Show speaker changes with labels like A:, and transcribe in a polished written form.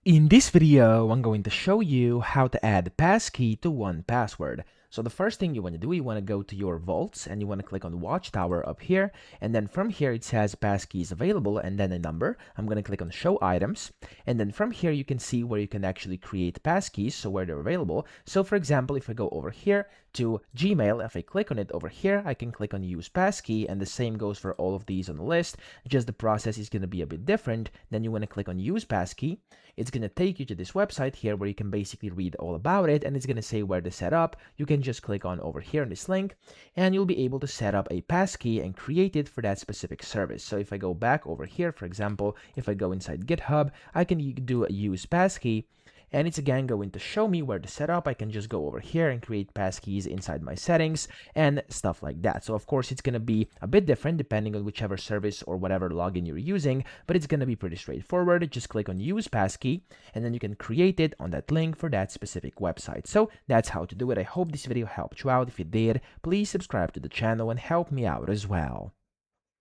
A: In this video, I'm going to show you how to add passkey to 1Password. So the first thing you want to do, you want to go to your vaults and you want to click on Watchtower up here. And then from here, it says passkeys available and then a number. I'm going to click on show items. And then from here, you can see where you can actually create passkeys, so where they're available. So for example, if I go over here to Gmail, if I click on it over here, I can click on use passkey, and the same goes for all of these on the list. Just the process is going to be a bit different. Then you want to click on use passkey. It's going to take you to this website here where you can basically read all about it, and it's going to say where to set up. You can just click on over here on this link and you'll be able to set up a passkey and create it for that specific service. So if I go back over here, for example, if I go inside GitHub, I can do a use passkey, and it's again going to show me where to set up. I can just go over here and create passkeys inside my settings and stuff like that. So of course it's going to be a bit different depending on whichever service or whatever login you're using, but it's going to be pretty straightforward. Just click on use passkey and then you can create it on that link for that specific website. So that's how to do it. I hope this video helped you out. If it did, please subscribe to the channel and help me out as well.